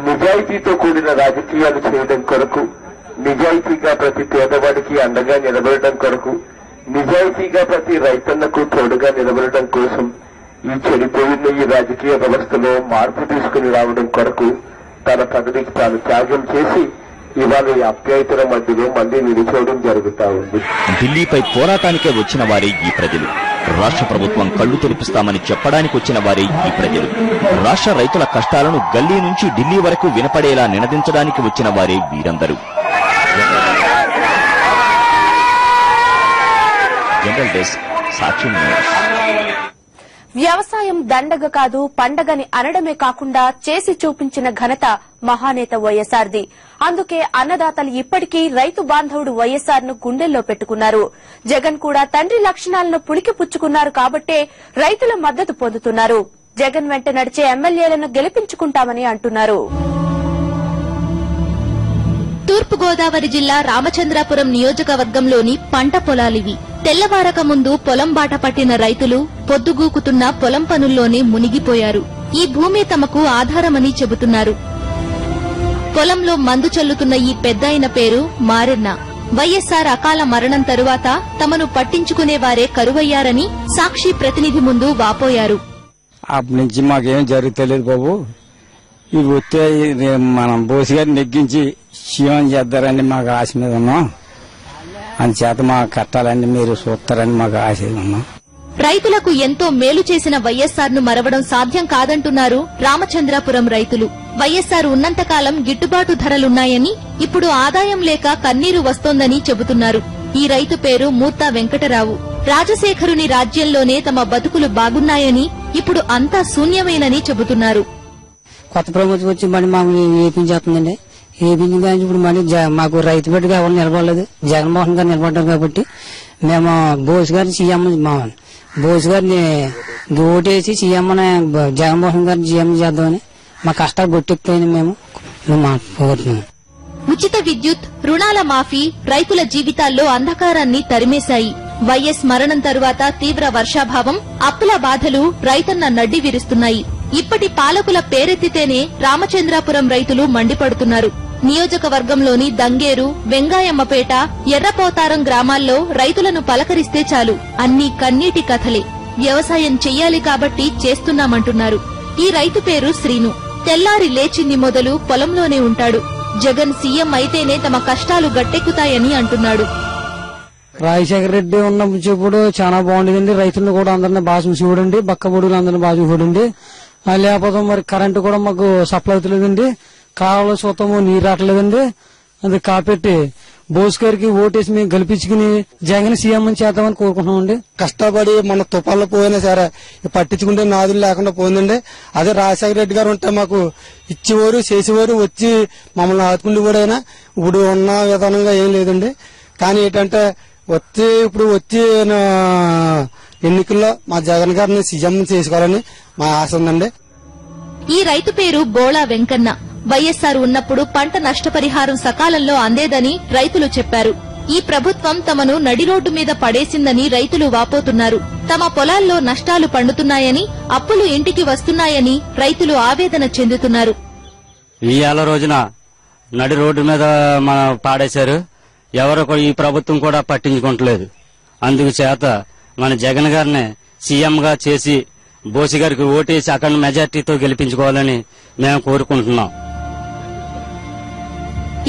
నిజాయితీతో కూడిన రాజకీయాలు చేయడం కొరకు, నిజాయితీగా ప్రతి పేదవాడికి అండగా నిలబడటం కొరకు, నిజాయితీగా ప్రతి రైతన్నకు తోడుగా నిలబడటం కోసం ఈ చెడిపోయిన ఈ రాజకీయ వ్యవస్థలో మార్పు తీసుకుని రావడం కొరకు తన పదవికి తాను త్యాగం చేసి ఇవాళ ఈ అప్యాయతల మధ్యలో మళ్లీ నిలిచోవడం జరుగుతా ఉంది. ఢిల్లీపై పోరాటానికే వచ్చిన వారే ఈ ప్రజలు. రాష్ట్ర ప్రభుత్వం కళ్లు తెరిపిస్తామని చెప్పడానికి వచ్చిన వారే ఈ ప్రజలు. రాష్ట్ర రైతుల కష్టాలను గల్లీ నుంచి ఢిల్లీ వరకు వినపడేలా నినదించడానికి వచ్చిన వారే వీరందరూ. జనరల్ డెస్క్, సాక్షి న్యూస్. వ్యవసాయం దండగ కాదు పండగని అనడమే కాకుండా చేసి చూపించిన ఘనత మహానేత వైఎస్ఆర్ది. అందుకే అన్నదాతలు ఇప్పటికీ రైతు బాంధవుడు వైఎస్ఆర్ ను గుండెల్లో పెట్టుకున్నారు. జగన్ కూడా తండ్రి లక్షణాలను పుణికి పుచ్చుకున్నారు కాబట్టే రైతుల మద్దతు పొందుతున్నారు. జగన్ వెంట నడిచే ఎమ్మెల్యేలను గెలిపించుకుంటామని అంటున్నారు. తూర్పుగోదావరి జిల్లా రామచంద్రాపురం నియోజకవర్గంలోని పంట పొలాలివి. తెల్లవారక ముందు పొలం బాట పట్టిన రైతులు పొద్దుగూకుతున్న పొలం పనుల్లోనే మునిగిపోయారు. ఈ భూమి తమకు ఆధారమని చెబుతున్నారు. పొలంలో మందు చల్లుతున్న ఈ పెద్దాయన పేరు మారెన్న. వైఎస్సార్ అకాల మరణం తరువాత తమను పట్టించుకునేవారే కరువయ్యారని సాక్షి ప్రతినిధి ముందు వాపోయారు. అప్పటి నుంచి మాకేం జరుగుతలేదు బాబు. ఇవి వస్తే మనం బోసి గారిని నెగ్గించి సీఎం చేద్దారని మాకు ఆశ మీద ఉన్నాం. అందుచేత మాకు కట్టాలని మీరు చూస్తారని మాకు ఆశ ఉన్నాం. రైతులకు ఎంతో మేలు చేసిన వైఎస్సార్ ను మరవడం సాధ్యం కాదంటున్నారు రామచంద్రాపురం రైతులు. వైఎస్సార్ ఉన్నంతకాలం గిట్టుబాటు ధరలున్నాయని, ఇప్పుడు ఆదాయం లేక కన్నీరు వస్తోందని చెబుతున్నారు. ఈ రైతు పేరు మూర్తా వెంకటరావు. రాజశేఖరుని రాజ్యంలోనే తమ బతుకులు బాగున్నాయని, ఇప్పుడు అంతా శూన్యమేనని చెబుతున్నారు. కొత్త ప్రభుత్వం వచ్చి మళ్ళీ మాకు ఏపించేస్తుందండి. ఏపించిన కానీ ఇప్పుడు మళ్ళీ మాకు రైతు బిడ్డగా ఎవరు నిలబడలేదు. జగన్మోహన్ గారు నిలబడ్డారు కాబట్టి మేము బోస్ గారిని సీఎం బోస్ గారిని ఓటేసి సీఎం జగన్మోహన్ గారిని సీఎం చేద్దామని మా కష్టాలు గొట్టెక్కుతాయని మేము కోరుతున్నాం. ఉచిత విద్యుత్, రుణాల మాఫీ రైతుల జీవితాల్లో అంధకారాన్ని తరిమేశాయి. వైఎస్ మరణం తరువాత తీవ్ర వర్షాభావం, అప్పుల బాధలు రైతన్న నడ్డి విరుస్తున్నాయి. ఇప్పటి పాలకుల పేరెత్తితేనే రామచంద్రాపురం రైతులు మండిపడుతున్నారు. నియోజకవర్గంలోని దంగేరు, వెంగాయమ్మపేట, ఎర్రపోతారం గ్రామాల్లో రైతులను పలకరిస్తే చాలు అన్నీ కన్నీటి కథలే. వ్యవసాయం చెయ్యాలి కాబట్టి చేస్తున్నామంటున్నారు. ఈ రైతు పేరు శ్రీను. తెల్లారి లేచింది మొదలు పొలంలోనే ఉంటాడు. జగన్ సీఎం అయితేనే తమ కష్టాలు గట్టెక్కుతాయని అంటున్నాడు. రాజశేఖర రెడ్డి ఉన్నప్పుడు చాలా బాగుండేదండి. రైతులను కూడా అందరినీ బాగా చూసివ్వడండి, బక్క బొడుగులు అందరినీ బాగా చూసివ్వడండి. లేకపోతే మరి కరెంటు కూడా మాకు సప్లై అవుతలేదండి. కాలువలో చూస్తాము నీరు రావట్లేదండి. అది కాపెట్టి బోస్ గారికి ఓటేసి మేము గెలిపించుకుని జగన్ సీఎం చేద్దామని కోరుకుంటున్నామండి. కష్టపడి మన తుపాల్లో పోయినా సరే పట్టించుకుంటే నాదులు లేకుండా పోయిందండి. అదే రాజశేఖర రెడ్డి గారు ఉంటే మాకు ఇచ్చేవారు, చేసేవారు, వచ్చి మమ్మల్ని ఆదుకుండేవాడు. అయినా ఇప్పుడు ఉన్న విధానంగా ఏం లేదండి. కానీ ఏంటంటే వచ్చి ఎన్నికల్లో మా జగన్ గారిని సీఎం చేసుకోవాలని మా ఆశ ఉందండి. ఈ రైతు పేరు బోళా వెంకన్న. వైఎస్సార్ ఉన్నప్పుడు పంట నష్టపరిహారం సకాలంలో అందేదని రైతులు చెప్పారు. ఈ ప్రభుత్వం తమను నడిరోడ్డు మీద పడేసిందని రైతులు వాపోతున్నారు. తమ పొలాల్లో నష్టాలు పండుతున్నాయని, అప్పులు ఇంటికి వస్తున్నాయని రైతులు ఆవేదన చెందుతున్నారు. ఇవాళ రోజున నడి రోడ్డు మీద పాడేశారు. ఎవరు ఈ ప్రభుత్వం కూడా పట్టించుకోవట్లేదు. అందుకు చేత మన జగన్ గారిని సీఎం గా చేసి బోసి గారికి ఓటేసి అఖండ మెజార్టీతో గెలిపించుకోవాలని మేము కోరుకుంటున్నాం.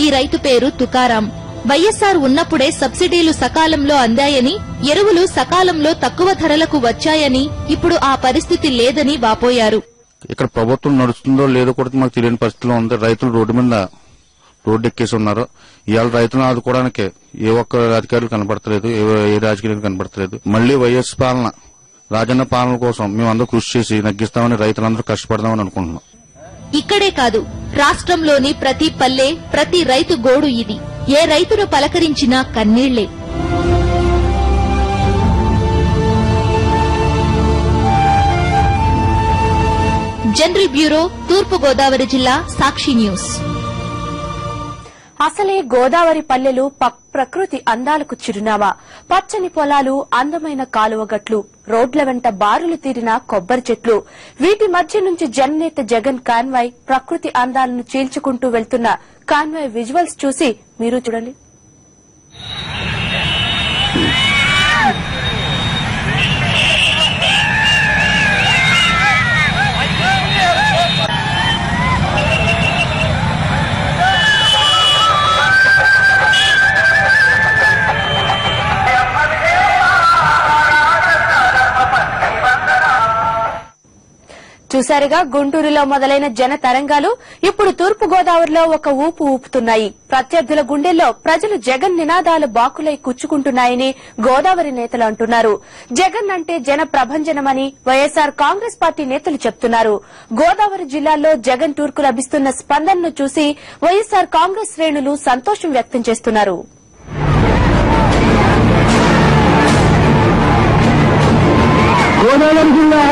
ఈ రైతు పేరు తుకారాం. వైఎస్సార్ ఉన్నప్పుడే సబ్సిడీలు సకాలంలో అందాయని, ఎరువులు సకాలంలో తక్కువ ధరలకు వచ్చాయని, ఇప్పుడు ఆ పరిస్థితి లేదని వాపోయారు. ఇక్కడ ప్రభుత్వం నడుస్తుందో లేదో కూడా మాకు తెలియని పరిస్థితిలో ఉంది. రైతులు రోడ్డు మీద రోడ్డు ఎక్కేసి ఉన్నారు. ఇవాళ రైతులను ఆదుకోవడానికి ఏ ఒక్క అధికారులు కనబడతలేదు, ఏ రాజకీయాలు కనబడతలేదు. మళ్లీ వైఎస్ పాలన, రాజన్న పాలన కోసం మేమందరూ కృషి చేసి నగ్గిస్తామని రైతులందరూ కష్టపడదామని అనుకుంటున్నాం. ఇక్కడే కాదు, రాష్ట్రంలోని ప్రతి పల్లె, ప్రతి రైతు గోడు ఇది. ఏ రైతును పలకరించినా కన్నీళ్లే. జనరల్ బ్యూరో, తూర్పుగోదావరి జిల్లా, సాక్షి న్యూస్. అసలే గోదావరి పల్లెలు ప్రకృతి అందాలకు చిరునామా. పచ్చని పొలాలు, అందమైన కాలువగట్లు, రోడ్ల వెంట బారులు తీరిన కొబ్బరి చెట్లు, వీటి మధ్య నుంచి జననేత జగన్ కాన్వాయ్ ప్రకృతి అందాలను చీల్చుకుంటూ వెళ్తున్న కాన్వాయ్ విజువల్స్ చూసి మీరు చూడండి. చూశారుగా గుంటూరులో మొదలైన జన తరంగాలు ఇప్పుడు తూర్పు గోదావరిలో ఒక ఊపు ఊపుతున్నాయి. ప్రత్యర్థుల గుండెల్లో ప్రజలు జగన్ నినాదాలు బాకులై కూర్చుకుంటున్నాయని గోదావరి నేతలు అంటున్నారు. జగన్ అంటే జన ప్రభంజనమని వైఎస్సార్ కాంగ్రెస్ పార్టీ నేతలు చెప్తున్నారు. గోదావరి జిల్లాల్లో జగన్ టూర్కు లభిస్తున్న స్పందనను చూసి వైఎస్సార్ కాంగ్రెస్ శ్రేణులు సంతోషం వ్యక్తం చేస్తున్నారు. గోదావరి జిల్లా